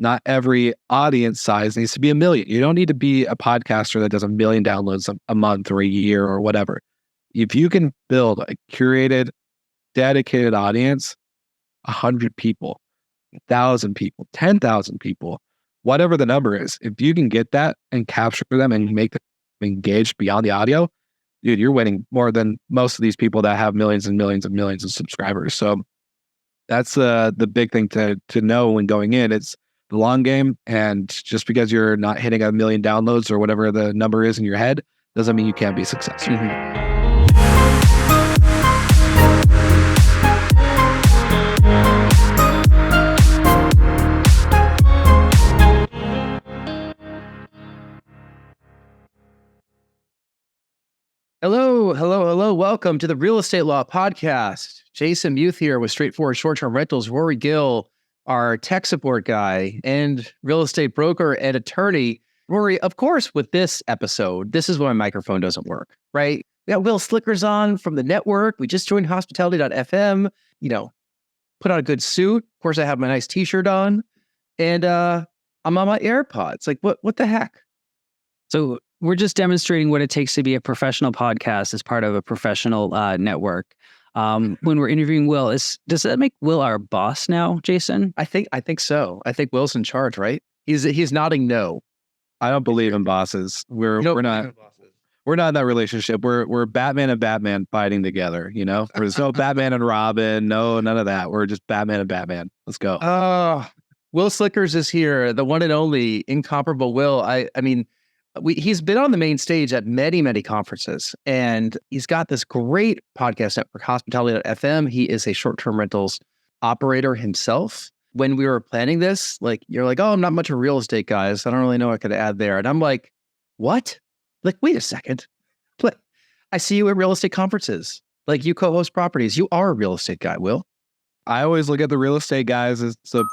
not every audience size needs to be 1 million. You don't need to be a podcaster that does 1 million downloads a month or a year or whatever. If you can build a curated, dedicated audience, 100 people, 1,000 people, 10,000 people, whatever the number is, if you can get that and capture them and make them engaged beyond the audio, dude, you're winning more than most of these people that have millions and millions and millions of subscribers. So that's the big thing to know when going in. It's the long game, and just because you're not hitting 1 million downloads or whatever the number is in your head doesn't mean you can't be successful. Hello. Welcome to the Real Estate Law Podcast. Jason Muth here with Straightforward Short-Term Rentals. Rory Gill, our tech support guy and real estate broker and attorney. Rory, of course, with this episode, this is when my microphone doesn't work, right? We got Wil Slickers on from the network. We just joined hospitality.fm, put on a good suit. Of course, I have my nice t-shirt on, and I'm on my AirPods. Like, what the heck? So we're just demonstrating what it takes to be a professional podcast as part of a professional network. When we're interviewing Wil, does that make Wil our boss now, Jason? I think so. I think Wil's in charge, right? He's nodding no. I don't believe in bosses. We're not in that relationship. We're Batman and Batman fighting together. There's no Batman and Robin. No, none of that. We're just Batman and Batman. Let's go. Wil Slickers is here, the one and only incomparable Wil. I mean. He's been on the main stage at many, many conferences, and he's got this great podcast network, hospitality.fm. He is a short-term rentals operator himself. When we were planning this, you're like, oh, I'm not much of a real estate guy, so I don't really know what I could add there. And I'm like, what? Wait a second. I see you at real estate conferences. You co-host properties. You are a real estate guy, Wil. I always look at the real estate guys as the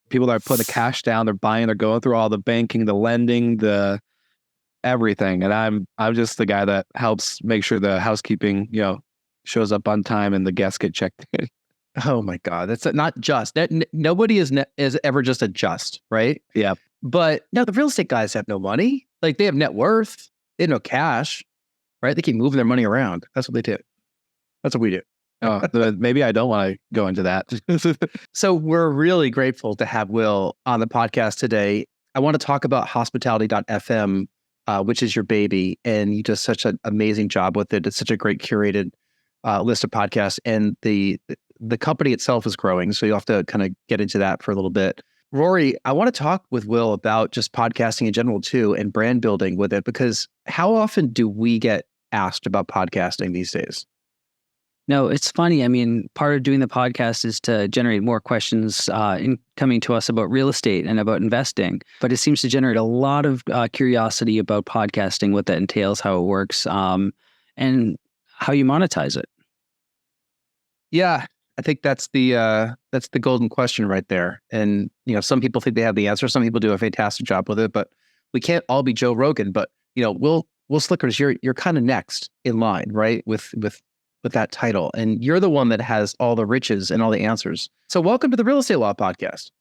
people that are putting the cash down, they're buying, they're going through all the banking, the lending, the everything, and I'm just the guy that helps make sure the housekeeping shows up on time and the guests get checked in. Oh my God, that's not just that. Nobody is ever just a just, right? Yeah, but no, the real estate guys have no money. They have net worth, they have no cash, right? They keep moving their money around. That's what they do. That's what we do. Maybe I don't want to go into that. So we're really grateful to have Wil on the podcast today. I want to talk about hospitality.fm. Which is your baby, and you do such an amazing job with it. It's such a great curated list of podcasts, and the company itself is growing, so you'll have to kind of get into that for a little bit. Rory, I want to talk with Wil about just podcasting in general too, and brand building with it, because how often do we get asked about podcasting these days? No, it's funny. I mean, part of doing the podcast is to generate more questions coming to us about real estate and about investing. But it seems to generate a lot of curiosity about podcasting, what that entails, how it works, and how you monetize it. Yeah, I think that's the golden question right there. And some people think they have the answer. Some people do a fantastic job with it, but we can't all be Joe Rogan. But Wil Slickers, you're kind of next in line, right? With that title. And you're the one that has all the riches and all the answers. So welcome to the Real Estate Law Podcast.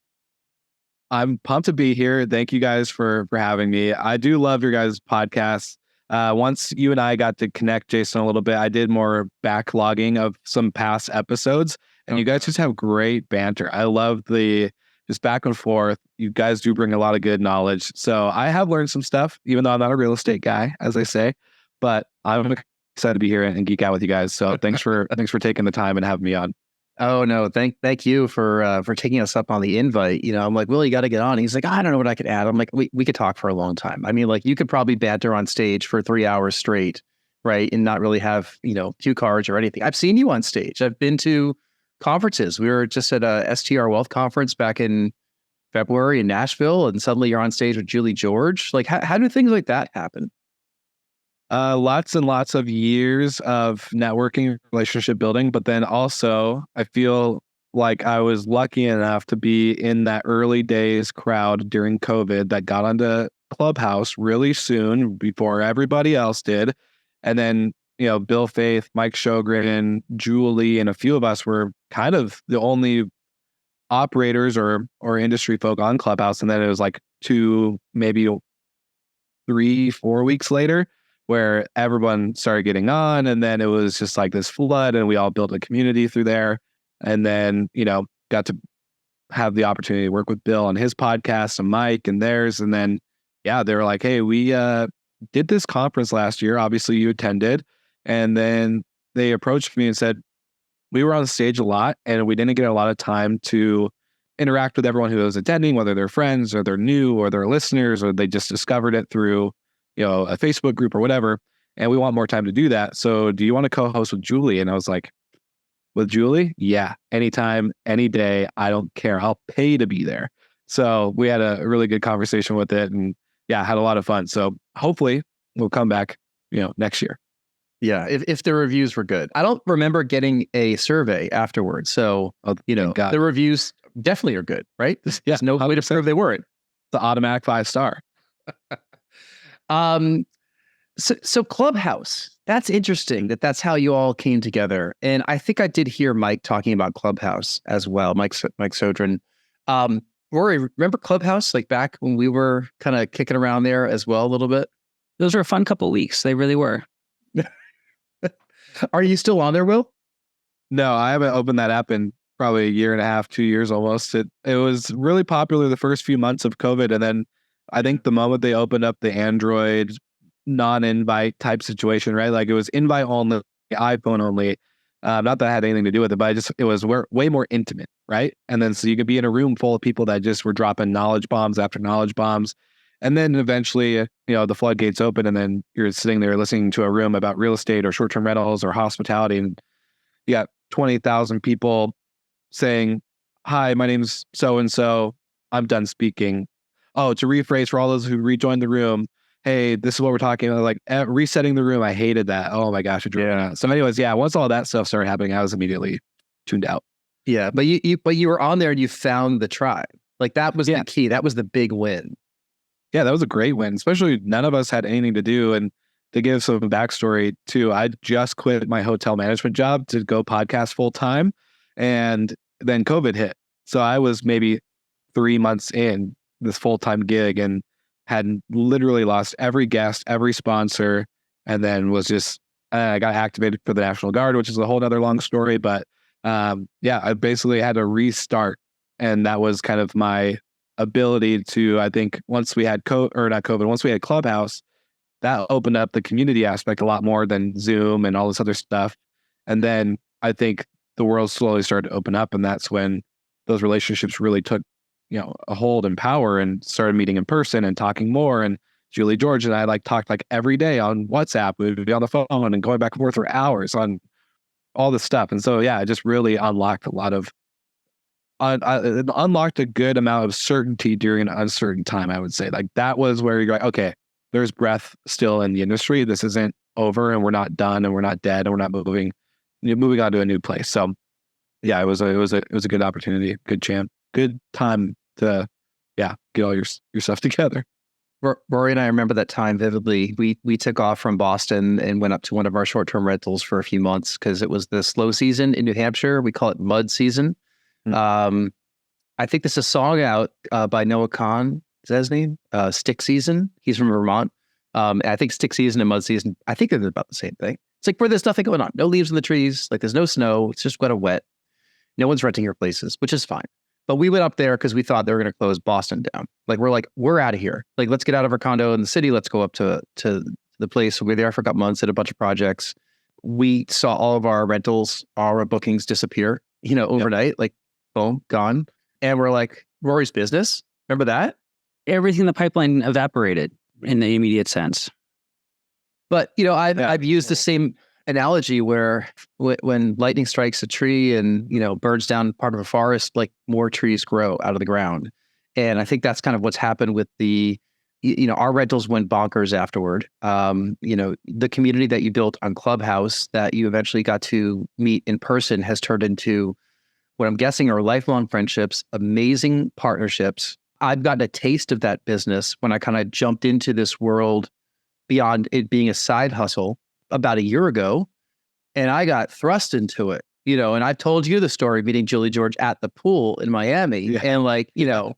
I'm pumped to be here. Thank you guys for having me. I do love your guys' podcasts. Once you and I got to connect, Jason, a little bit, I did more backlogging of some past episodes, and you guys just have great banter. I love the just back and forth. You guys do bring a lot of good knowledge. So I have learned some stuff, even though I'm not a real estate guy, as I say, but I'm excited to be here and geek out with you guys. So thanks for taking the time and having me on. Oh no, thank you for taking us up on the invite. I'm like, Wil, you got to get on. He's like, I don't know what I could add. I'm like, we could talk for a long time. I mean, you could probably banter on stage for 3 hours straight, right, and not really have cue cards or anything. I've seen you on stage. I've been to conferences. We were just at a STR Wealth conference back in February in Nashville, and suddenly you're on stage with Julie George. How do things like that happen? Lots and lots of years of networking, relationship building, but then also I feel like I was lucky enough to be in that early days crowd during COVID that got onto Clubhouse really soon before everybody else did. And then, Bill Faith, Mike Sjogren, Julie, and a few of us were kind of the only operators or industry folk on Clubhouse, and then it was like 2, maybe 3, 4 weeks later where everyone started getting on, and then it was just like this flood, and we all built a community through there, and then got to have the opportunity to work with Bill on his podcast and Mike and theirs, and then they were like, hey, we did this conference last year, obviously you attended, and then they approached me and said, we were on stage a lot and we didn't get a lot of time to interact with everyone who was attending, whether they're friends or they're new or they're listeners or they just discovered it through, a Facebook group or whatever. And we want more time to do that. So do you want to co-host with Julie? And I was like, with Julie? Yeah. Anytime, any day. I don't care. I'll pay to be there. So we had a really good conversation with it and had a lot of fun. So hopefully we'll come back, next year. Yeah, if the reviews were good. I don't remember getting a survey afterwards. So, the reviews definitely are good, right? There's no way to prove they weren't. The automatic 5-star. So Clubhouse, that's interesting that's how you all came together. And I think I did hear Mike talking about Clubhouse as well, Mike Sodrin. Rory, remember Clubhouse, like back when we were kind of kicking around there as well a little bit? Those were a fun couple of weeks. They really were. Are you still on there, Will? No, I haven't opened that app in probably 1.5 years, 2 years almost. It was really popular the first few months of COVID. And then I think the moment they opened up the Android non-invite type situation, right? Like it was invite only, iPhone only. Not that I had anything to do with it, but it was way more intimate, right? And then so you could be in a room full of people that just were dropping knowledge bombs after knowledge bombs. And then eventually, the floodgates open and then you're sitting there listening to a room about real estate or short-term rentals or hospitality. And you got 20,000 people saying, hi, my name's so-and-so. I'm done speaking. Oh, to rephrase for all those who rejoined the room, hey, this is what we're talking about. Like resetting the room. I hated that. Oh my gosh. So anyways, once all that stuff started happening, I was immediately tuned out. Yeah. But you were on there and you found the tribe. Like that was the key. That was the big win. Yeah, that was a great win, especially none of us had anything to do. And to give some backstory too, I just quit my hotel management job to go podcast full time. And then COVID hit. So I was maybe 3 months in this full-time gig and had literally lost every guest, every sponsor, and then was just, I got activated for the National Guard, which is a whole other long story. But I basically had to restart. And that was kind of my ability to, I think once we had once we had Clubhouse, that opened up the community aspect a lot more than Zoom and all this other stuff. And then I think the world slowly started to open up, and that's when those relationships really took, a hold and power and started meeting in person and talking more. And Julie George and I talked every day on WhatsApp. We'd be on the phone and going back and forth for hours on all this stuff. And so, it just really unlocked a lot of it unlocked a good amount of certainty during an uncertain time, I would say. Like that was where you're like, okay, there's breath still in the industry. This isn't over and we're not done and we're not dead and we're not moving on to a new place. So it was a good opportunity, good time to get all your stuff together. Rory and I remember that time vividly. We took off from Boston and went up to one of our short-term rentals for a few months because it was the slow season in New Hampshire. We call it mud season. I think there's a song out by Noah Kahn. Is that his name? Stick Season. He's from Vermont. I think Stick Season and Mud Season, I think they're about the same thing. It's like where there's nothing going on. No leaves in the trees. Like there's no snow. It's just wet. No one's renting your places, which is fine. But we went up there because we thought they were going to close Boston down. We're out of here. Like, let's get out of our condo in the city. Let's go up to the place. We were there for a couple months, did a bunch of projects. We saw all of our rentals, all our bookings disappear, overnight. Yep. Boom, gone. And we're like, Rory's business. Remember that? Everything in the pipeline evaporated in the immediate sense. But, I've used the same analogy where when lightning strikes a tree and, burns down part of a forest, more trees grow out of the ground. And I think that's kind of what's happened with our rentals went bonkers afterward. The community that you built on Clubhouse that you eventually got to meet in person has turned into what I'm guessing are lifelong friendships, amazing partnerships. I've gotten a taste of that business when I kind of jumped into this world beyond it being a side hustle about a year ago, and I got thrust into it. and I've told you the story meeting Julie George at the pool in Miami, and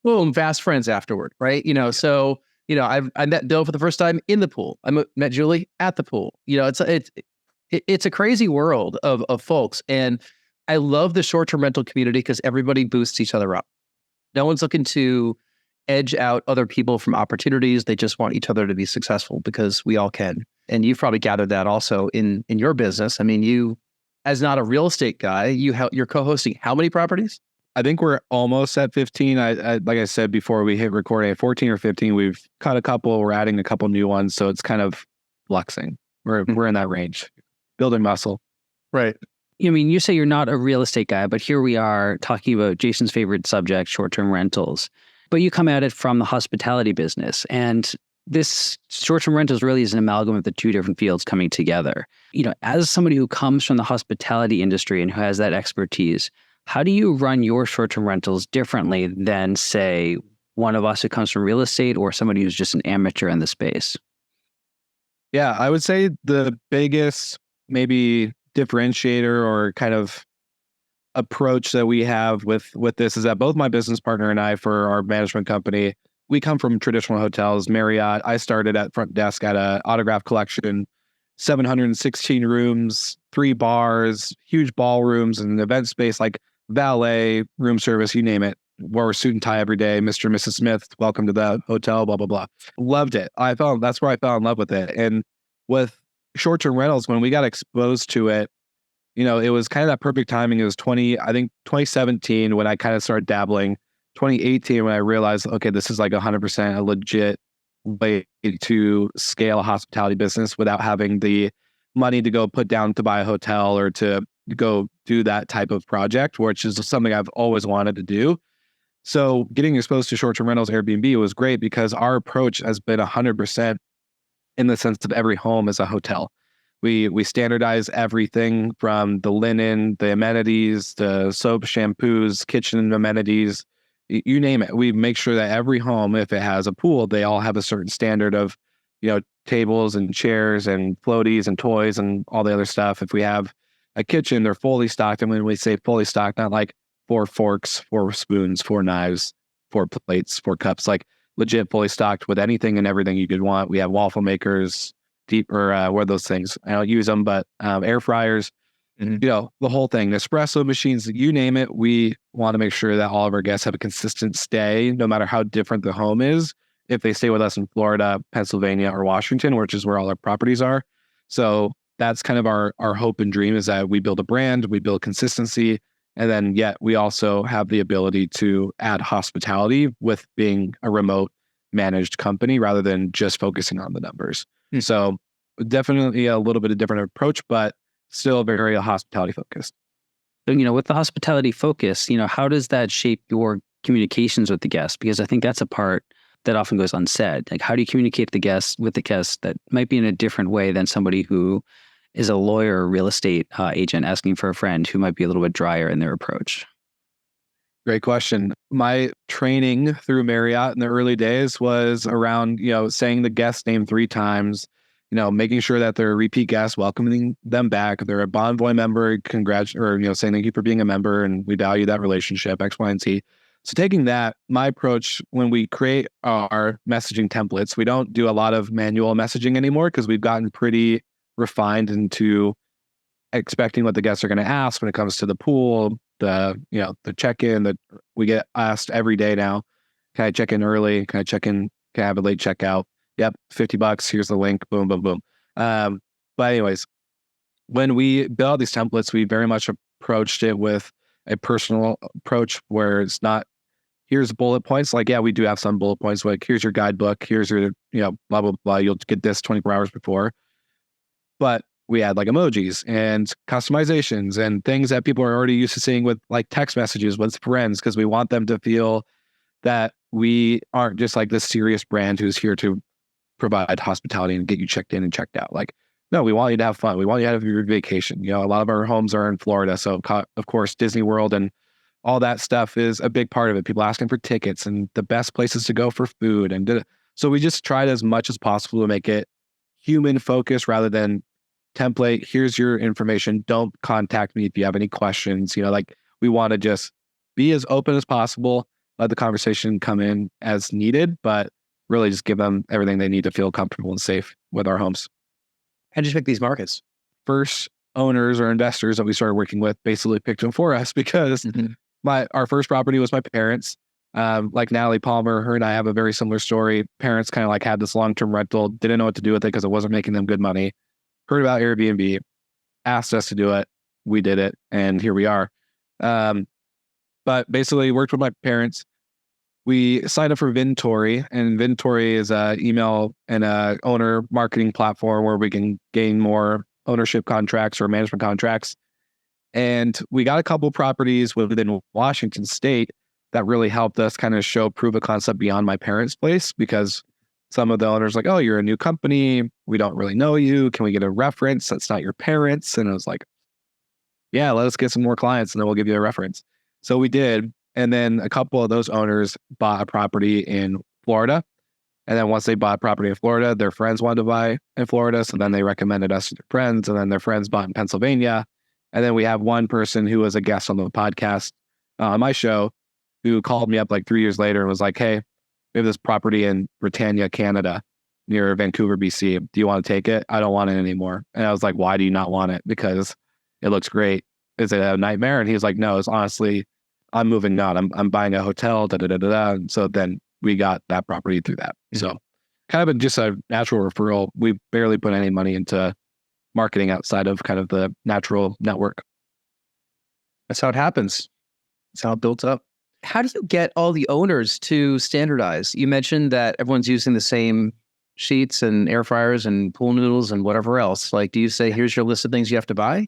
boom, fast friends afterward, right? So I met Bill for the first time in the pool. I met Julie at the pool. It's a crazy world of folks, and I love the short-term rental community because everybody boosts each other up. No one's looking to edge out other people from opportunities. They just want each other to be successful because we all can. And you've probably gathered that also in your business. I mean, you, as not a real estate guy, you're co-hosting how many properties? I think we're almost at 15. I like I said before we hit recording at 14 or 15. We've cut a couple. We're adding a couple new ones, so it's kind of flexing. We're in that range, building muscle. Right. I mean, you say you're not a real estate guy, but here we are talking about Jason's favorite subject, short-term rentals. But you come at it from the hospitality business, and this short-term rentals really is an amalgam of the two different fields coming together. As somebody who comes from the hospitality industry and who has that expertise, how do you run your short-term rentals differently than, say, one of us who comes from real estate or somebody who's just an amateur in the space? Yeah, I would say the biggest maybe differentiator or kind of approach that we have with this is that both my business partner and I, for our management company, we come from traditional hotels. Marriott, I started at front desk at a Autograph Collection, 716 rooms, 3 bars, huge ballrooms, and an event space, like valet, room service, you name it. Wore a suit and tie every day. Mr. and Mrs. Smith, welcome to the hotel, blah, blah, blah. Loved it. That's where I fell in love with it. And with short-term rentals, when we got exposed to it, it was kind of that perfect timing. It was 2017 when I kind of started dabbling. 2018 when I realized, okay, this is like 100% a legit way to scale a hospitality business without having the money to go put down to buy a hotel or to go do that type of project, which is something I've always wanted to do. So getting exposed to short-term rentals, Airbnb, was great because our approach has been 100% in the sense of every home is a hotel. We standardize everything from the linen, the amenities, the soap, shampoos, kitchen amenities, you name it. We make sure that every home, if it has a pool, they all have a certain standard of, tables and chairs and floaties and toys and all the other stuff. If we have a kitchen, they're fully stocked. And when we say fully stocked, not like 4 forks, 4 spoons, 4 knives, 4 plates, 4 cups, like legit fully stocked with anything and everything you could want. We have waffle makers, what are those things? I don't use them, but air fryers, the whole thing, Nespresso machines, you name it. We want to make sure that all of our guests have a consistent stay, no matter how different the home is. If they stay with us in Florida, Pennsylvania, or Washington, which is where all our properties are. So that's kind of our hope and dream, is that we build a brand, we build consistency, and then yet we also have the ability to add hospitality with being a remote managed company rather than just focusing on the numbers. So definitely a little bit of different approach, but still very hospitality focused. So, with the hospitality focus, how does that shape your communications with the guests? Because I think that's a part that often goes unsaid. Like, how do you communicate with the guests that might be in a different way than somebody who is a lawyer or real estate agent asking for a friend who might be a little bit drier in their approach? Great question. My training through Marriott in the early days was around, saying the guest name 3 times, making sure that they're repeat guests, welcoming them back. If they're a Bonvoy member, saying thank you for being a member and we value that relationship, X, Y, and Z. So taking that, my approach when we create our messaging templates, we don't do a lot of manual messaging anymore because we've gotten pretty refined into expecting what the guests are going to ask when it comes to the pool, the check-in. We get asked every day now, can I check in early? Can I check in? Can I have a late checkout? Yep, $50. Here's the link. Boom, boom, boom. But anyways, when we build these templates, we very much approached it with a personal approach where it's not, here's bullet points. Like, yeah, we do have some bullet points. Like, here's your guidebook. Here's your, blah, blah, blah. You'll get this 24 hours before. But we add like emojis and customizations and things that people are already used to seeing with like text messages with friends, because we want them to feel that we aren't just like this serious brand who's here to provide hospitality and get you checked in and checked out. Like, no, we want you to have fun. We want you to have your vacation. A lot of our homes are in Florida. So of course, Disney World and all that stuff is a big part of it. People asking for tickets and the best places to go for food. So we just tried as much as possible to make it human focused rather than template. Here's your information. Don't contact me if you have any questions. Like we want to just be as open as possible, let the conversation come in as needed, but really just give them everything they need to feel comfortable and safe with our homes. How'd you pick these markets? First owners or investors that we started working with basically picked them for us because our first property was my parents. Like Natalie Palmer, her and I have a very similar story. Parents kind of like had this long-term rental, didn't know what to do with it because it wasn't making them good money. Heard about Airbnb, asked us to do it. We did it, and here we are. But basically worked with my parents. We signed up for Vintory, and Vintory is a email and a owner marketing platform where we can gain more ownership contracts or management contracts. And we got a couple properties within Washington State that really helped us kind of show proof of concept beyond my parents' place, because some of the owners like, oh, you're a new company. We don't really know you. Can we get a reference that's not your parents? And I was like, yeah, let us get some more clients and then we'll give you a reference. So we did. And then a couple of those owners bought a property in Florida. And then once they bought property in Florida, their friends wanted to buy in Florida. So then they recommended us to their friends, and then their friends bought in Pennsylvania. And then we have one person who was a guest on the podcast on my show who called me up like 3 years later and was like, hey, we have this property in Britannia, Canada, near Vancouver, BC. Do you want to take it? I don't want it anymore. And I was like, why do you not want it? Because it looks great. Is it a nightmare? And he was like, no, it's honestly, I'm moving on. I'm buying a hotel, And so then we got that property through that. So kind of just a natural referral. We barely put any money into marketing outside of kind of the natural network. That's how it happens. That's how it builds up. How do you get all the owners to standardize? You mentioned that everyone's using the same sheets and air fryers and pool noodles and whatever else. Like, do you say, here's your list of things you have to buy?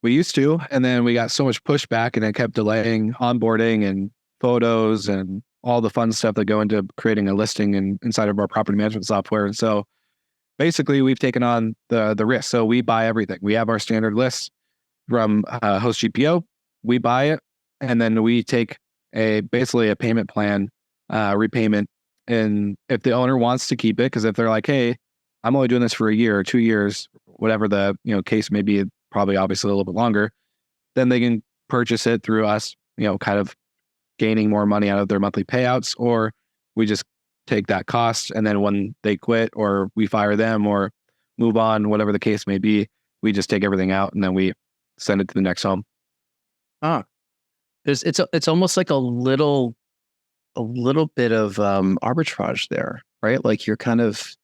We used to, and then we got so much pushback and it kept delaying onboarding and photos and all the fun stuff that go into creating a listing inside of our property management software. And so basically we've taken on the risk. So we buy everything. We have our standard list from Host GPO. We buy it, and then we take basically a payment plan, repayment. And if the owner wants to keep it, because if they're like, hey, I'm only doing this for a year or 2 years, whatever the case may be, probably obviously a little bit longer, then they can purchase it through us, kind of gaining more money out of their monthly payouts, or we just take that cost. And then when they quit or we fire them or move on, whatever the case may be, we just take everything out and then we send it to the next home. It's almost like a little bit of arbitrage there, right? Like you're kind of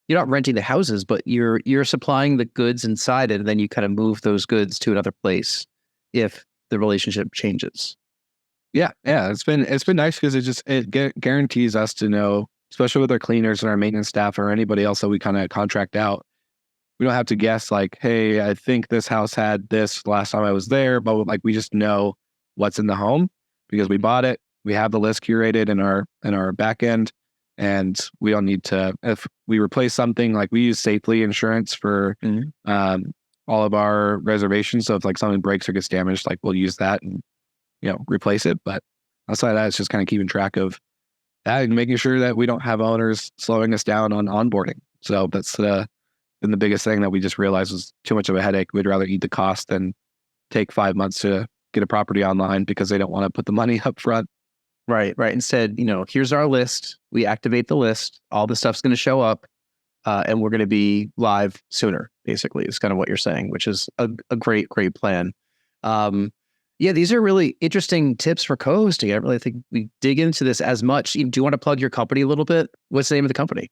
you're not renting the houses, but you're supplying the goods inside it, and then you kind of move those goods to another place if the relationship changes. Yeah. It's been nice because it guarantees us to know, especially with our cleaners and our maintenance staff or anybody else that we kind of contract out. We don't have to guess like, hey, I think this house had this last time I was there, but like we just know what's in the home because we bought it. We have the list curated in our back end, and we don't need to. If we replace something, like we use Safely insurance for all of our reservations. So if like something breaks or gets damaged, like we'll use that and replace it. But outside of that, it's just kind of keeping track of that and making sure that we don't have owners slowing us down on onboarding. So that's been the biggest thing that we just realized was too much of a headache. We'd rather eat the cost than take 5 months to get a property online because they don't want to put the money up front. Right. Instead, here's our list. We activate the list. All the stuff's going to show up, and we're going to be live sooner, basically, is kind of what you're saying, which is a great plan. Yeah, these are really interesting tips for co-hosting. I really think we dig into this as much. Do you want to plug your company a little bit? What's the name of the company?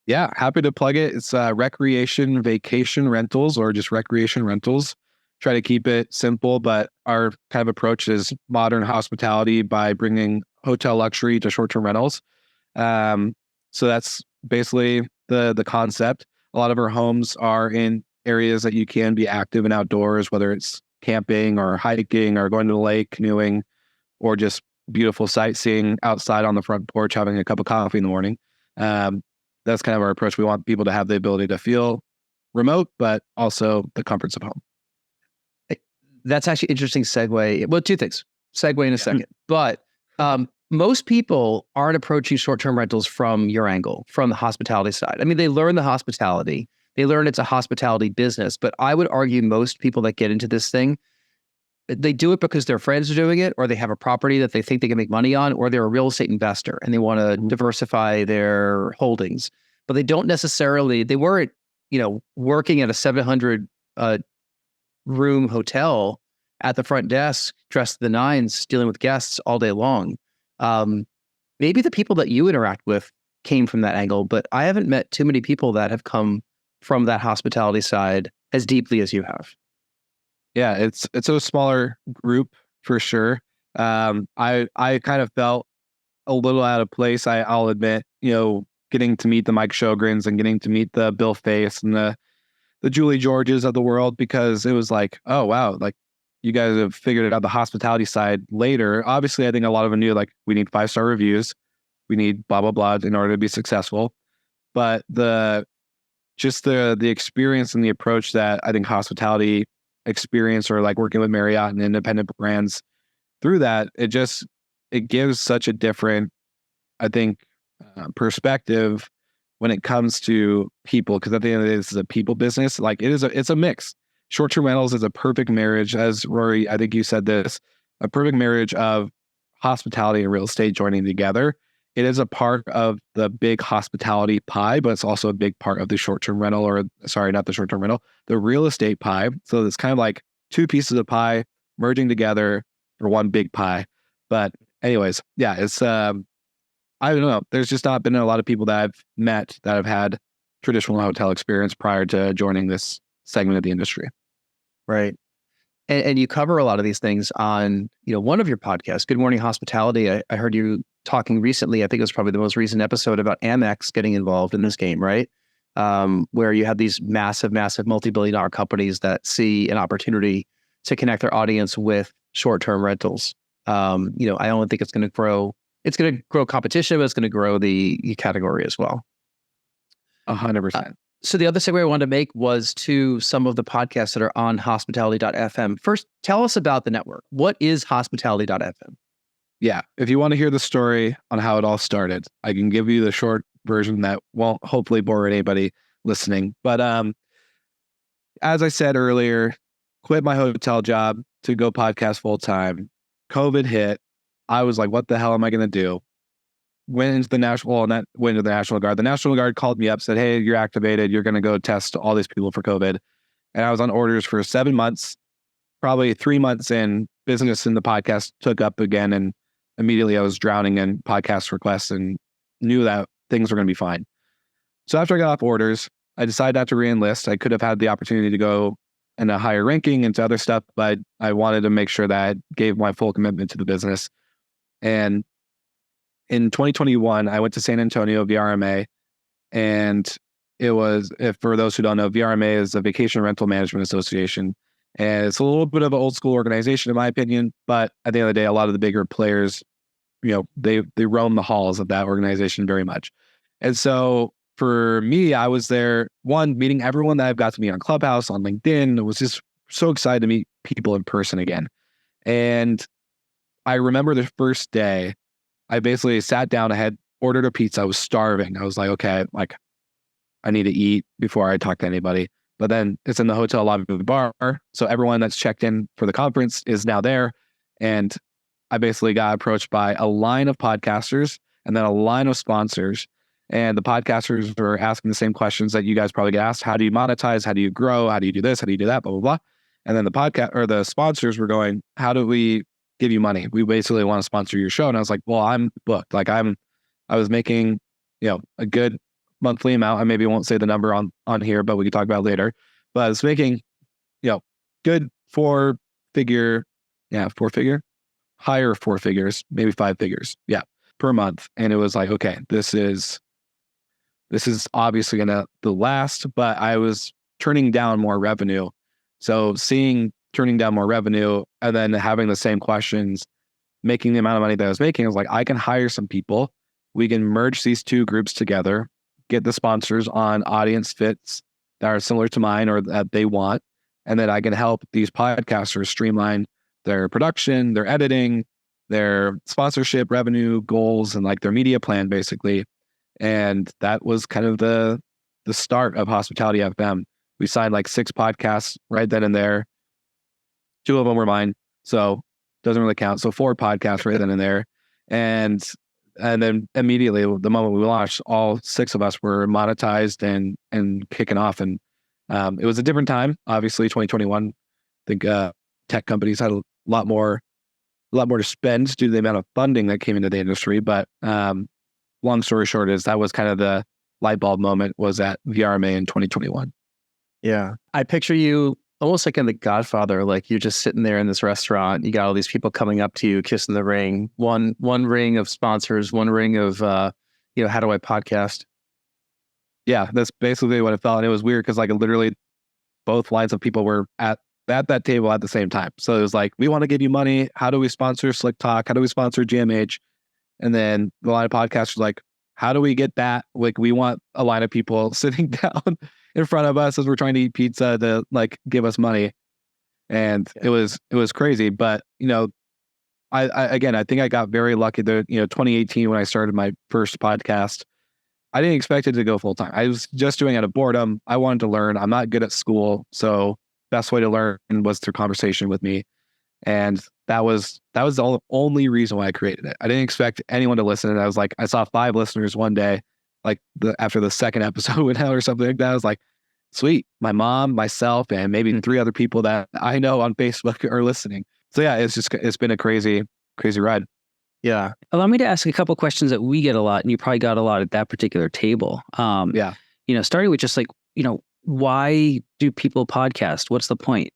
Yeah, happy to plug it. It's Recreation Vacation Rentals, or just Recreation Rentals. Try to keep it simple, but our kind of approach is modern hospitality by bringing hotel luxury to short-term rentals. So that's basically the concept. A lot of our homes are in areas that you can be active and outdoors, whether it's camping or hiking or going to the lake, canoeing, or just beautiful sightseeing outside on the front porch, having a cup of coffee in the morning. That's kind of our approach. We want people to have the ability to feel remote, but also the comforts of home. That's actually an interesting segue. Well, two things. Segue in a second. But most people aren't approaching short-term rentals from your angle, from the hospitality side. I mean, they learn the hospitality. They learn it's a hospitality business. But I would argue most people that get into this thing, they do it because their friends are doing it, or they have a property that they think they can make money on, or they're a real estate investor and they want to diversify their holdings. But they don't necessarily, they weren't, working at a 700 room hotel at the front desk, dressed to the nines, dealing with guests all day long. Maybe the people that you interact with came from that angle, but I haven't met too many people that have come from that hospitality side as deeply as you have. Yeah, it's a smaller group for sure. I kind of felt a little out of place. I'll admit, getting to meet the Mike Sjogrens and getting to meet the Bill Face and the Julie Georges of the world, because it was like, oh wow, like you guys have figured it out the hospitality side later. Obviously, I think a lot of them knew like we need 5-star reviews, we need blah blah blah in order to be successful. But the experience and the approach that I think hospitality experience, or like working with Marriott and independent brands through that, it gives such a different, I think, perspective when it comes to people, because at the end of the day, this is a people business. Like it's a mix. Short-term rentals is a perfect marriage, as Rory, I think you said this, a perfect marriage of hospitality and real estate joining together. It is a part of the big hospitality pie, but it's also a big part of the short-term rental, or sorry, not the short-term rental, the real estate pie. So it's kind of like two pieces of pie merging together for one big pie. But anyways, yeah, it's, I don't know. There's just not been a lot of people that I've met that have had traditional hotel experience prior to joining this segment of the industry. Right. And you cover a lot of these things on, one of your podcasts, Good Morning Hospitality. I heard you talking recently, I think it was probably the most recent episode, about Amex getting involved in this game, right? Where you have these massive multi-billion-dollar companies that see an opportunity to connect their audience with short-term rentals. I only think it's going to grow. It's going to grow competition, but it's going to grow the category as well. 100%. So the other segue I wanted to make was to some of the podcasts that are on hospitality.fm. First, tell us about the network. What is hospitality.fm? Yeah. If you want to hear the story on how it all started, I can give you the short version that won't hopefully bore anybody listening. But as I said earlier, quit my hotel job to go podcast full time. COVID hit. I was like, what the hell am I going to do? Went into the National Guard. The National Guard called me up, said, hey, you're activated. You're going to go test all these people for COVID. And I was on orders for 7 months. Probably 3 months in, business in the podcast took up again. And immediately I was drowning in podcast requests and knew that things were going to be fine. So after I got off orders, I decided not to re-enlist. I could have had the opportunity to go in a higher ranking into other stuff, but I wanted to make sure that I gave my full commitment to the business. And in 2021, I went to San Antonio, VRMA, and it was, for those who don't know, VRMA is a Vacation Rental Management Association. And it's a little bit of an old school organization, in my opinion, but at the end of the day, a lot of the bigger players, they roam the halls of that organization very much. And so for me, I was there, one, meeting everyone that I've got to meet on Clubhouse, on LinkedIn. I was just so excited to meet people in person again. And I remember the first day, I basically sat down, I had ordered a pizza. I was starving. I was like, okay, I need to eat before I talk to anybody. But then it's in the hotel lobby of the bar. So everyone that's checked in for the conference is now there. And I basically got approached by a line of podcasters and then a line of sponsors. And the podcasters were asking the same questions that you guys probably get asked. How do you monetize? How do you grow? How do you do this? How do you do that? Blah, blah, blah. And then the sponsors were going, how do we give you money? We basically want to sponsor your show. And I was like, well, I'm booked. I was making, a good monthly amount. I maybe won't say the number on here, but we can talk about it later. But I was making, good four figure, higher 4 figures, maybe 5 figures. Yeah. Per month. And it was like, okay, this is obviously going to last, but I was turning down more revenue. So turning down more revenue and then having the same questions, making the amount of money that I was making, I was like, I can hire some people. We can merge these two groups together, get the sponsors on audience fits that are similar to mine or that they want. And then I can help these podcasters streamline their production, their editing, their sponsorship revenue goals, and like their media plan basically. And that was kind of the the start of Hospitality FM. We signed like 6 podcasts right then and there. 2 of them were mine, so doesn't really count. So 4 podcasts right then and there. And then immediately, the moment we launched, all 6 of us were monetized and kicking off. And it was a different time, obviously, 2021. I think tech companies had a lot more to spend due to the amount of funding that came into the industry. But long story short is that was kind of the light bulb moment, was at VRMA in 2021. Yeah. I picture you almost like in The Godfather, like you're just sitting there in this restaurant. You got all these people coming up to you, kissing the ring. One ring of sponsors, one ring of, how do I podcast? Yeah, that's basically what it felt. And it was weird because like literally both lines of people were at that table at the same time. So it was like, we want to give you money. How do we sponsor Slick Talk? How do we sponsor GMH? And then the line of podcasters like, how do we get that? Like, we want a line of people sitting down in front of us as we're trying to eat pizza to like give us money. And it was crazy. But, I think I got very lucky that, 2018, when I started my first podcast, I didn't expect it to go full time. I was just doing it out of boredom. I wanted to learn. I'm not good at school. So best way to learn was through conversation with me. And that was the only reason why I created it. I didn't expect anyone to listen. And I was like, I saw 5 listeners one day, like after the second episode went out or something like that. I was like, sweet. My mom, myself, and maybe 3 other people that I know on Facebook are listening. So yeah, it's been a crazy ride. Yeah. Allow me to ask a couple questions that we get a lot, and you probably got a lot at that particular table. Yeah. Starting with just like, why do people podcast? What's the point?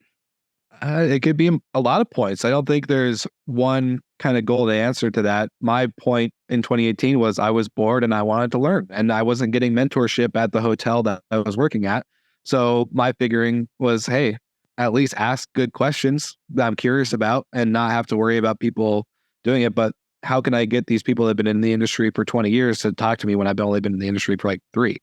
It could be a lot of points. I don't think there's one kind of goal to answer to that. My point in 2018 was I was bored and I wanted to learn, and I wasn't getting mentorship at the hotel that I was working at. So my figuring was, hey, at least ask good questions that I'm curious about and not have to worry about people doing it. But how can I get these people that have been in the industry for 20 years to talk to me when I've only been in the industry for like 3,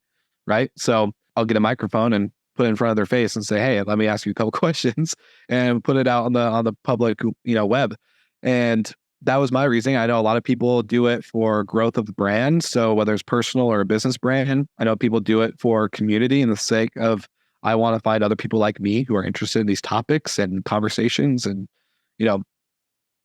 right? So I'll get a microphone and put it in front of their face and say, hey, let me ask you a couple questions, and put it out on the public, web. And that was my reasoning. I know a lot of people do it for growth of the brand. So whether it's personal or a business brand, I know people do it for community and the sake of, I want to find other people like me who are interested in these topics and conversations and,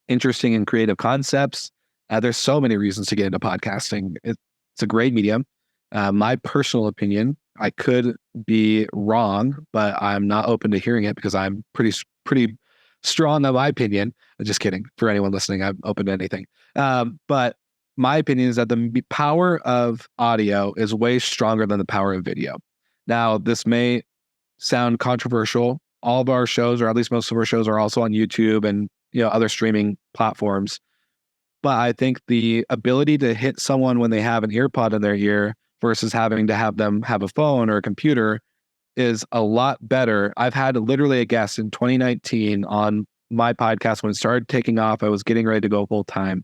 interesting and creative concepts. There's so many reasons to get into podcasting. It's a great medium. My personal opinion, I could be wrong, but I'm not open to hearing it because I'm pretty strong on my opinion. Just kidding. For anyone listening, I'm open to anything. But my opinion is that the power of audio is way stronger than the power of video. Now, this may sound controversial. All of our shows, or at least most of our shows, are also on YouTube and other streaming platforms. But I think the ability to hit someone when they have an earpod in their ear versus having to have them have a phone or a computer is a lot better. I've had literally a guest in 2019 on my podcast when it started taking off. I was getting ready to go full time.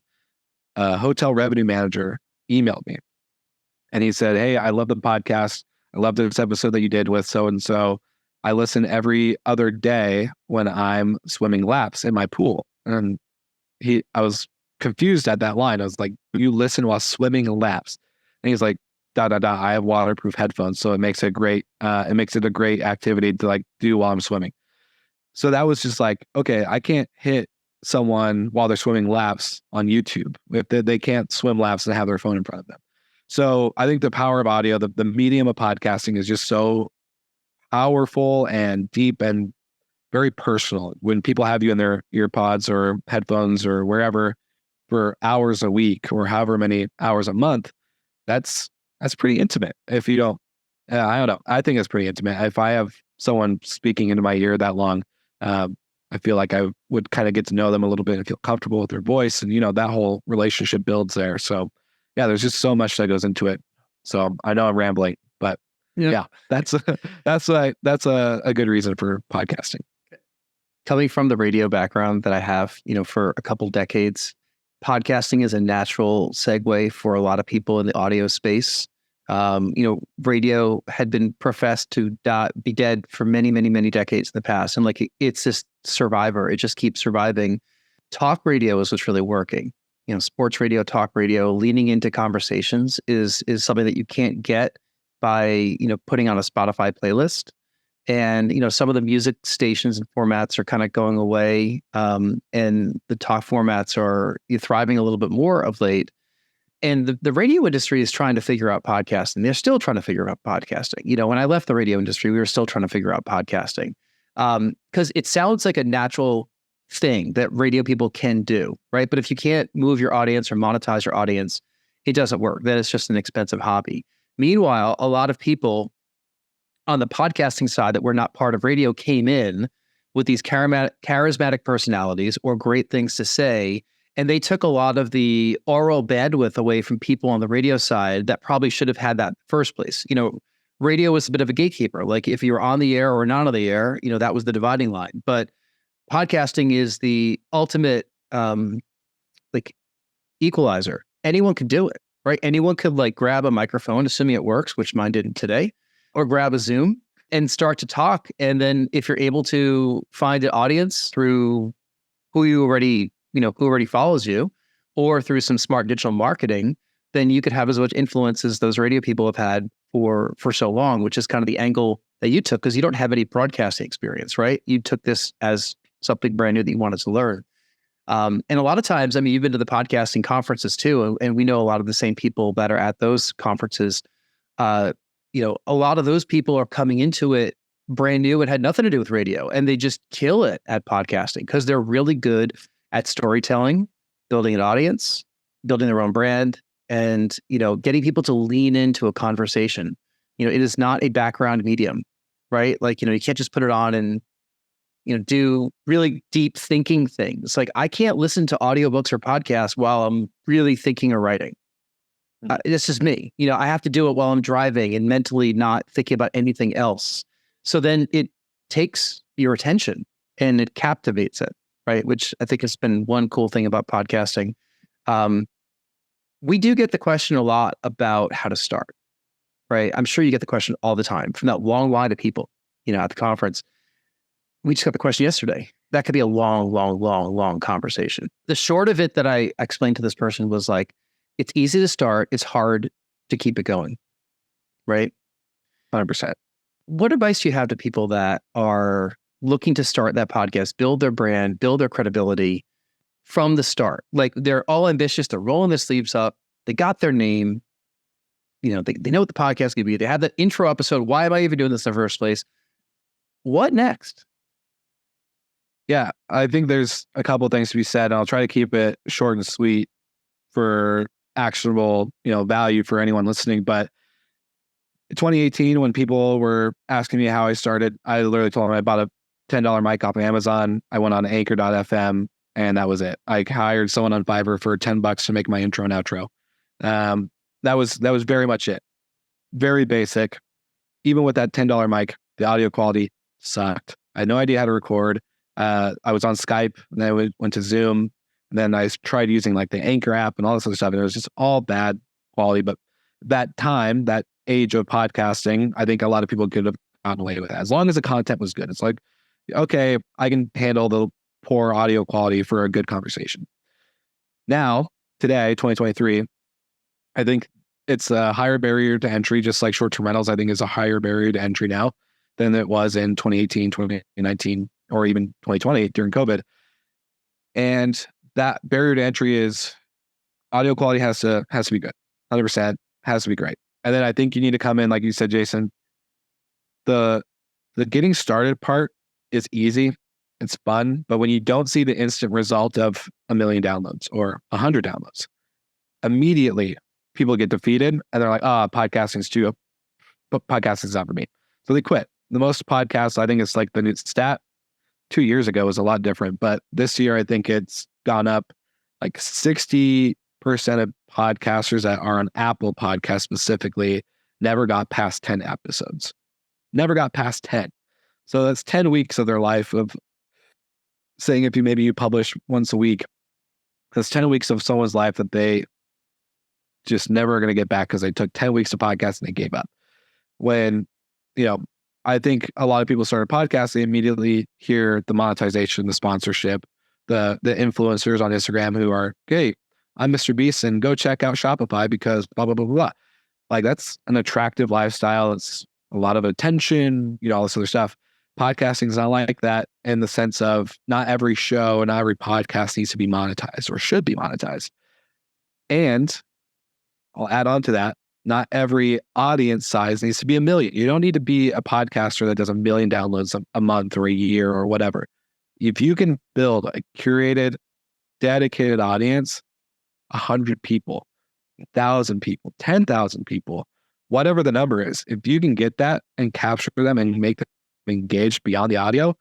A hotel revenue manager emailed me and he said, hey, I love the podcast. I love this episode that you did with so-and-so. I listen every other day when I'm swimming laps in my pool. And I was confused at that line. I was like, you listen while swimming laps? And he's like, I have waterproof headphones, so it makes it a great activity to like do while I'm swimming. So that was just like, okay, I can't hit someone while they're swimming laps on YouTube if they can't swim laps and have their phone in front of them. So I think the power of audio, the medium of podcasting, is just so powerful and deep and very personal. When people have you in their ear pods or headphones or wherever for hours a week or however many hours a month, that's pretty intimate. If you don't, I don't know. I think it's pretty intimate. If I have someone speaking into my ear that long, I feel like I would kind of get to know them a little bit and feel comfortable with their voice, and that whole relationship builds there. So yeah, there's just so much that goes into it. So I know I'm rambling, but yeah, that's a good reason for podcasting. Coming from the radio background that I have, for a couple decades, podcasting is a natural segue for a lot of people in the audio space. Radio had been professed to be dead for many, many, many decades in the past. And it's this survivor. It just keeps surviving. Talk radio is what's really working. Sports radio, talk radio, leaning into conversations is something that you can't get by, putting on a Spotify playlist. And, some of the music stations and formats are kind of going away. And the talk formats are thriving a little bit more of late. And the radio industry is trying to figure out podcasting. They're still trying to figure out podcasting. When I left the radio industry, we were still trying to figure out podcasting. Because it sounds like a natural thing that radio people can do, right? But if you can't move your audience or monetize your audience, it doesn't work. Then it's just an expensive hobby. Meanwhile, a lot of people on the podcasting side that were not part of radio came in with these charismatic personalities or great things to say, and they took a lot of the oral bandwidth away from people on the radio side that probably should have had that in the first place. Radio was a bit of a gatekeeper. Like if you were on the air or not on the air, that was the dividing line. But podcasting is the ultimate equalizer. Anyone could do it, right? Anyone could grab a microphone, assuming it works, which mine didn't today, or grab a Zoom and start to talk. And then if you're able to find an audience through who already follows you, or through some smart digital marketing, then you could have as much influence as those radio people have had for so long, which is kind of the angle that you took, because you don't have any broadcasting experience, right? You took this as something brand new that you wanted to learn. And a lot of times, you've been to the podcasting conferences too, and we know a lot of the same people that are at those conferences. A lot of those people are coming into it brand new and had nothing to do with radio, and they just kill it at podcasting because they're really good at storytelling, building an audience, building their own brand, and getting people to lean into a conversation. It is not a background medium, right? You can't just put it on and do really deep thinking things. I can't listen to audiobooks or podcasts while I'm really thinking or writing. This is me. I have to do it while I'm driving and mentally not thinking about anything else. So then it takes your attention and it captivates it, right? Which I think has been one cool thing about podcasting. We do get the question a lot about how to start, right? I'm sure you get the question all the time from that long line of people, at the conference. We just got the question yesterday. That could be a long conversation. The short of it that I explained to this person was it's easy to start. It's hard to keep it going, right? 100%. What advice do you have to people that are looking to start that podcast, build their brand, build their credibility from the start? They're all ambitious. They're rolling their sleeves up. They got their name. They know what the podcast could be. They have that intro episode. Why am I even doing this in the first place? What next? Yeah, I think there's a couple of things to be said, and I'll try to keep it short and sweet for actionable, value for anyone listening. But in 2018, when people were asking me how I started, I literally told them I bought a $10 mic off of Amazon. I went on anchor.fm, and that was it. I hired someone on Fiverr for $10 to make my intro and outro. That was very much it. Very basic. Even with that $10 mic, the audio quality sucked. I had no idea how to record. I was on Skype, and then I went to Zoom, and then I tried using the Anchor app and all this other stuff, and it was just all bad quality. But that age of podcasting, I think a lot of people could have gotten away with it as long as the content was good. It's okay, I can handle the poor audio quality for a good conversation. Now, today, 2023, I think it's a higher barrier to entry, just like short-term rentals, I think is a higher barrier to entry now than it was in 2018, 2019, or even 2020 during COVID. And that barrier to entry is audio quality has to be good. 100% has to be great. And then I think you need to come in, like you said, Jason, the getting started part is easy. It's fun. But when you don't see the instant result of 1 million downloads or 100 downloads, immediately people get defeated and they're like, podcasting's not for me. So they quit. The most podcasts, I think it's the new stat 2 years ago was a lot different, but this year I think it's gone up 60% of podcasters that are on Apple Podcasts specifically never got past 10 episodes. Never got past 10. So that's 10 weeks of their life of saying if you publish once a week, that's 10 weeks of someone's life that they just never are going to get back because they took 10 weeks of podcast and they gave up. When, I think a lot of people started podcasts, they immediately hear the monetization, the sponsorship, the influencers on Instagram who are, hey, I'm Mr. Beast and go check out Shopify because blah, blah, blah, blah. Like that's an attractive lifestyle. It's a lot of attention, all this other stuff. Podcasting is not like that in the sense of not every show and not every podcast needs to be monetized or should be monetized. And I'll add on to that. Not every audience size needs to be 1 million. You don't need to be a podcaster that does 1 million downloads a month or a year or whatever. If you can build a curated, dedicated audience, 100 people, 1,000 people, 10,000 people, whatever the number is, if you can get that and capture them and make them engaged beyond the audio,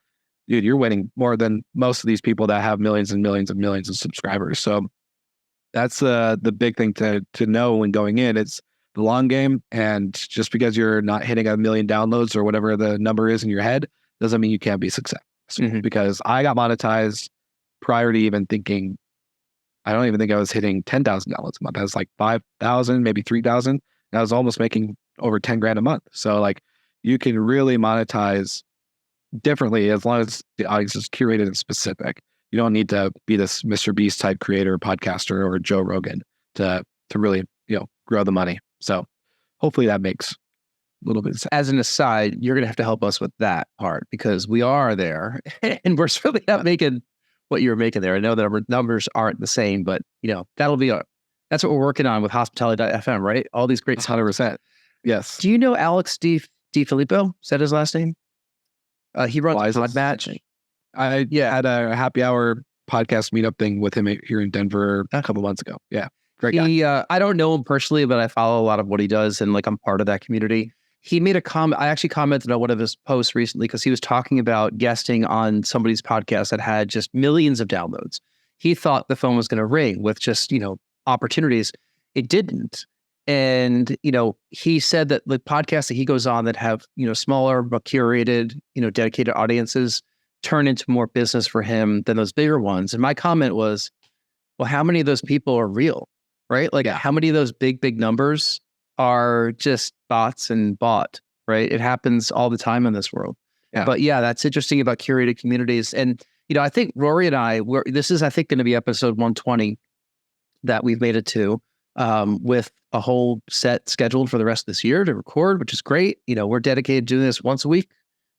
dude, you're winning more than most of these people that have millions and millions and millions of subscribers. So that's the big thing to know when going in. It's the long game. And just because you're not hitting 1 million downloads or whatever the number is in your head, doesn't mean you can't be successful. Because I got monetized prior to even thinking, I don't even think I was hitting 10,000 downloads a month. I was like 5,000, maybe 3,000. And I was almost making over 10 grand a month. So like you can really monetize differently as long as the audience is curated and specific. You don't need to be this Mr. Beast type creator, podcaster, or Joe Rogan to really, grow the money. So hopefully that makes a little bit of sense. As an aside, you're going to have to help us with that part because we are there and we're certainly not making what you were making there. I know that our numbers aren't the same, but that'll be that's what we're working on with hospitality.fm, right? All these great 100%. Yes. Do you know Alex DiFilippo? Is that his last name? He runs Podmatch. I had a happy hour podcast meetup thing with him here in Denver a couple months ago. Yeah. Great guy. I don't know him personally, but I follow a lot of what he does and I'm part of that community. He made a comment. I actually commented on one of his posts recently because he was talking about guesting on somebody's podcast that had just millions of downloads. He thought the phone was going to ring with just, opportunities. It didn't. And, he said that the podcasts that he goes on that have, smaller but curated, dedicated audiences turn into more business for him than those bigger ones. And my comment was, well, how many of those people are real, right? How many of those big numbers are just bots and bought, right? It happens all the time in this world. Yeah. But yeah, that's interesting about curated communities. And, I think Rory and I, this is, I think, going to be episode 120 that we've made it to, with a whole set scheduled for the rest of this year to record, which is great. We're dedicated to doing this once a week.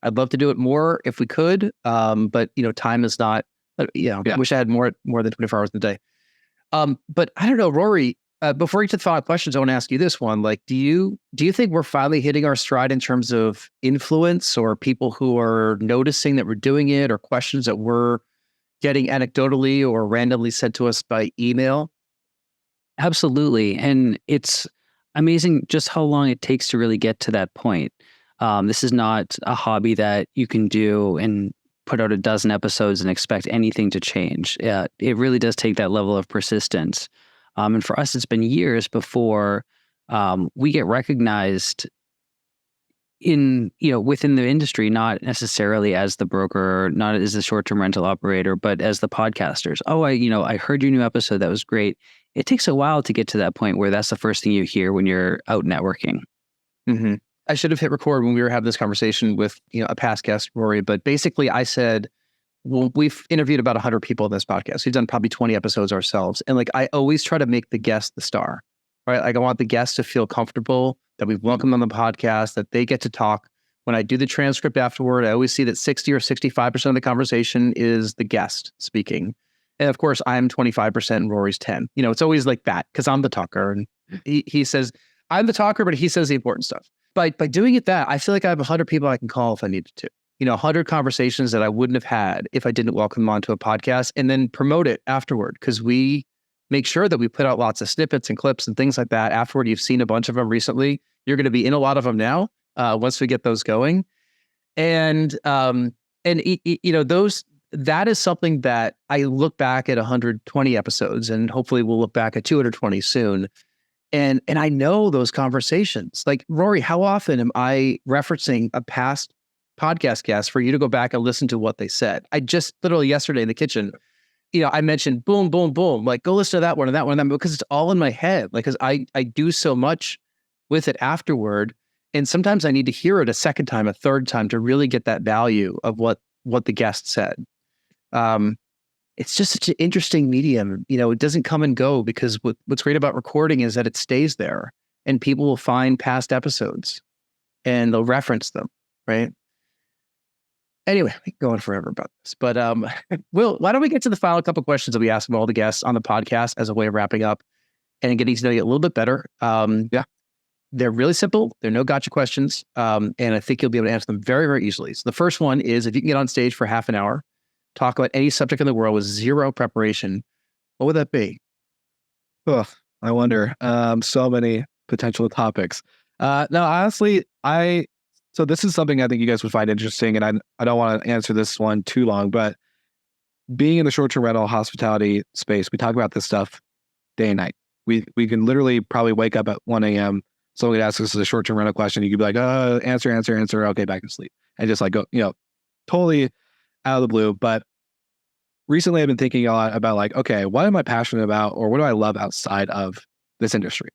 I'd love to do it more if we could. But time is not, I wish I had more than 24 hours in a day. But I don't know, Rory, before you get to the final questions, I want to ask you this one. Do you think we're finally hitting our stride in terms of influence or people who are noticing that we're doing it or questions that we're getting anecdotally or randomly sent to us by email? Absolutely. And it's amazing just how long it takes to really get to that point. This is not a hobby that you can do and put out a dozen episodes and expect anything to change. It really does take that level of persistence. And for us, it's been years before we get recognized within the industry, not necessarily as the broker, not as the short-term rental operator, but as the podcasters. Oh, I heard your new episode. That was great. It takes a while to get to that point where that's the first thing you hear when you're out networking. Mm-hmm. I should have hit record when we were having this conversation with a past guest, Rory. But basically, I said, well, we've interviewed about 100 people in this podcast. We've done probably 20 episodes ourselves. And I always try to make the guest the star, right? I want the guest to feel comfortable, that we've welcomed them on the podcast, that they get to talk. When I do the transcript afterward, I always see that 60 or 65% of the conversation is the guest speaking. And of course, I'm 25% and Rory's 10. It's always like that because I'm the talker. And he says, I'm the talker, but he says the important stuff. By doing it I feel like I have 100 people I can call if I needed to. 100 conversations that I wouldn't have had if I didn't welcome them onto a podcast and then promote it afterward because we make sure that we put out lots of snippets and clips and things like that afterward. You've seen a bunch of them recently. You're going to be in a lot of them now once we get those going. And that is something that I look back at 120 episodes and hopefully we'll look back at 220 soon. And I know those conversations. Rory, how often am I referencing a past podcast guest for you to go back and listen to what they said? I just literally yesterday in the kitchen, I mentioned boom, boom, boom, go listen to that one and that one and that one because it's all in my head. Because I do so much with it afterward. And sometimes I need to hear it a second time, a third time to really get that value of what the guest said. It's just such an interesting medium. It doesn't come and go because what's great about recording is that it stays there. and people will find past episodes and they'll reference them, right? Anyway, we can go on forever about this, but Will, why don't we get to the final couple questions that we ask all the guests on the podcast as a way of wrapping up and getting to know you a little bit better. Yeah. They're really simple. They're no gotcha questions. And I think you'll be able to answer them very, very easily. So the first one is, if you can get on stage for half an hour, talk about any subject in the world with zero preparation, what would that be? Oh, I wonder. So many potential topics. No, honestly, so this is something I think you guys would find interesting, and I don't want to answer this one too long, but being in the short-term rental hospitality space, we talk about this stuff day and night. We can literally probably wake up at 1 a.m. Someone could ask us a short-term rental question. You could be like, answer. Okay, back to sleep. And just like go, totally out of the blue. But recently I've been thinking a lot about like, okay, what am I passionate about, or what do I love outside of this industry?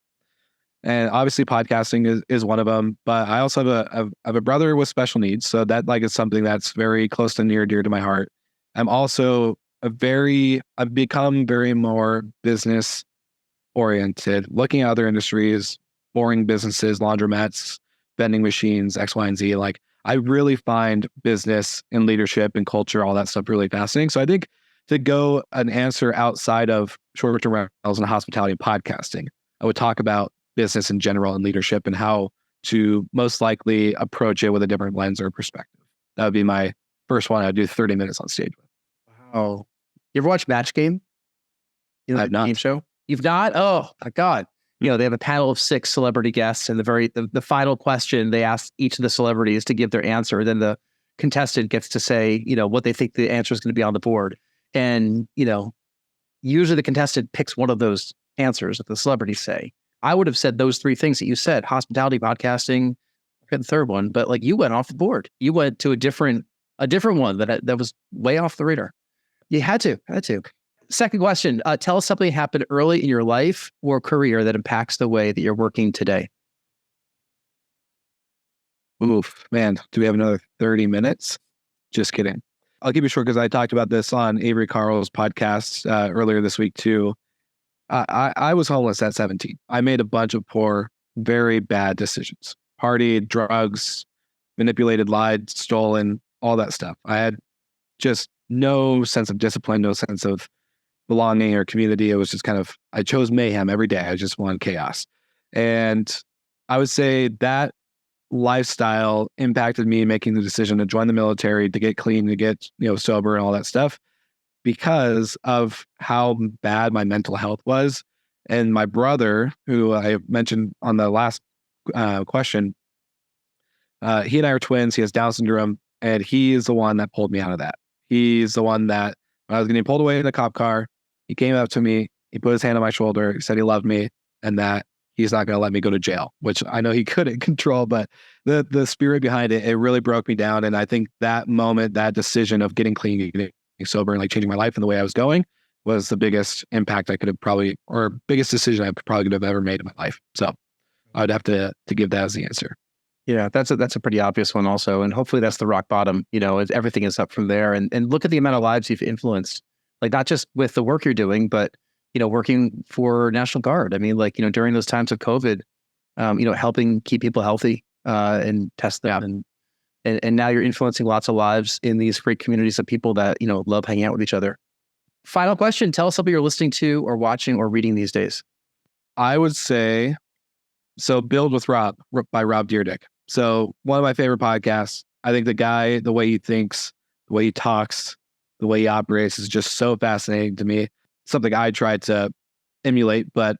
And obviously podcasting is one of them, but I also have a brother with special needs. So that like is something that's very close and near dear to my heart. I'm also I've become very more business oriented, looking at other industries, boring businesses, laundromats, vending machines, X, Y, and Z. Like I really find business and leadership and culture, all that stuff really fascinating. So I think to go an answer outside of short-term rentals and hospitality and podcasting, I would talk about business in general and leadership and how to most likely approach it with a different lens or perspective. That would be my first one. I'd do 30 minutes on stage with. Wow. You ever watch Match Game? I've not. Game show? You've not? Oh my God. They have a panel of 6 celebrity guests, and the final question, they ask each of the celebrities to give their answer. Then the contestant gets to say, what they think the answer is going to be on the board. And, usually the contestant picks one of those answers that the celebrities say. I would have said those 3 things that you said: hospitality, podcasting, I forget the third one, but like you went off the board. You went to a different one that was way off the radar. You had to. Second question, tell us something that happened early in your life or career that impacts the way that you're working today. Oof, man, do we have another 30 minutes? Just kidding. I'll keep it short because I talked about this on Avery Carl's podcast earlier this week too. I was homeless at 17. I made a bunch of poor, very bad decisions. Partied, drugs, manipulated, lied, stolen, all that stuff. I had just no sense of discipline, no sense of belonging or community. It was just I chose mayhem every day. I just wanted chaos. And I would say that lifestyle impacted me making the decision to join the military, to get clean, to get, sober and all that stuff, because of how bad my mental health was. And my brother, who I mentioned on the last question, he and I are twins. He has Down syndrome, and he is the one that pulled me out of that. He's the one that, when I was getting pulled away in a cop car, he came up to me, he put his hand on my shoulder, he said he loved me, and that he's not going to let me go to jail, which I know he couldn't control, but the spirit behind it, it really broke me down. And I think that moment, that decision of getting clean, getting sober, and like changing my life and the way I was going was the biggest impact I could have biggest decision I probably could have ever made in my life. So I'd have to give that as the answer. Yeah, that's a pretty obvious one also. And hopefully that's the rock bottom, everything is up from there. And look at the amount of lives you've influenced, like not just with the work you're doing, but, working for National Guard. I mean, like, during those times of COVID, helping keep people healthy and test them. And now you're influencing lots of lives in these great communities of people that, love hanging out with each other. Final question, tell us something you're listening to or watching or reading these days. I would say, Build with Rob by Rob Dyrdek. So one of my favorite podcasts. I think the guy, the way he thinks, the way he talks, the way he operates is just so fascinating to me. Something I tried to emulate, but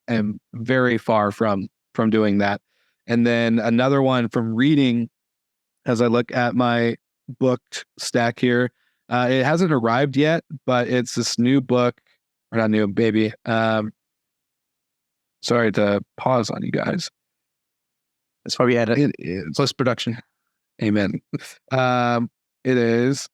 am very far from doing that. And then another one from reading, as I look at my book stack here, it hasn't arrived yet, but it's this new book, or not new, baby. Sorry to pause on you guys. That's why we had It is. post-production. Amen. It is.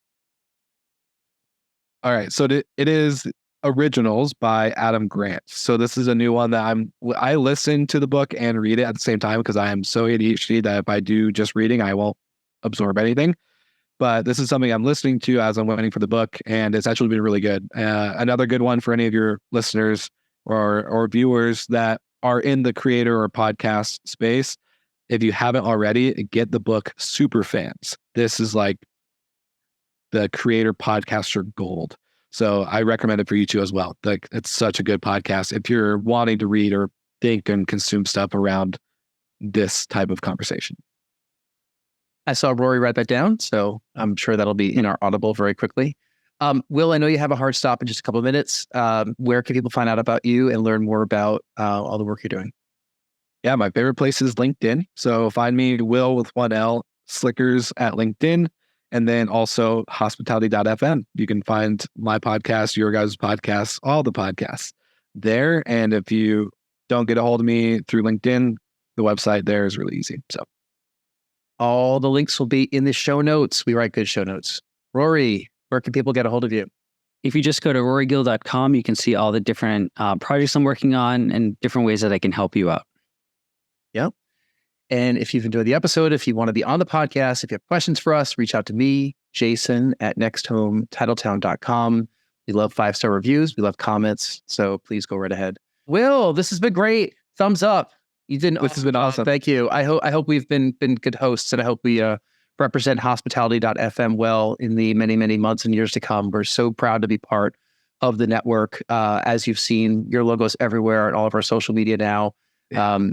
All right. So it is Originals by Adam Grant. So this is a new one that I listen to the book and read it at the same time because I am so ADHD that if I do just reading, I won't absorb anything. But this is something I'm listening to as I'm waiting for the book, and it's actually been really good. Another good one for any of your listeners or viewers that are in the creator or podcast space, if you haven't already, get the book Superfans. This is like the creator podcaster gold. So I recommend it for you too as well. Like, it's such a good podcast if you're wanting to read or think and consume stuff around this type of conversation. I saw Rory write that down, so I'm sure that'll be in our Audible very quickly. Wil, I know you have a hard stop in just a couple of minutes. Where can people find out about you and learn more about all the work you're doing? Yeah, my favorite place is LinkedIn. So find me, Wil with one L, Slickers at LinkedIn, and then also hospitality.fm. You can find my podcast, your guys' podcasts, all the podcasts there. And if you don't get a hold of me through LinkedIn, the website there is really easy. So all the links will be in the show notes. We write good show notes. Rory, where can people get a hold of you? If you just go to rorygill.com, you can see all the different projects I'm working on and different ways that I can help you out. Yep. And if you've enjoyed the episode, if you want to be on the podcast, if you have questions for us, reach out to me, Jason at nexthometitletown.com. We love 5-star reviews. We love comments. So please go right ahead. Wil, this has been great. Thumbs up. You did This has been awesome. Thank you. I hope we've been good hosts, and I hope we represent hospitality.fm well in the many, many months and years to come. We're so proud to be part of the network. As you've seen, your logo's everywhere on all of our social media now.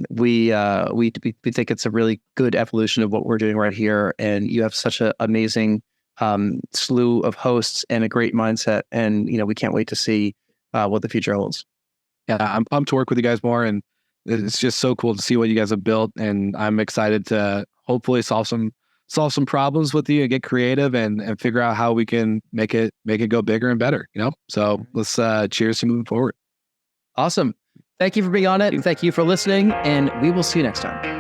We think it's a really good evolution of what we're doing right here, and you have such an amazing slew of hosts and a great mindset, and we can't wait to see what the future holds. Yeah, I'm pumped to work with you guys more, and it's just so cool to see what you guys have built, and I'm excited to hopefully solve some problems with you and get creative and figure out how we can make it go bigger and better. So let's cheers to moving forward. Awesome. Thank you for being on it. Thank you for listening, and we will see you next time.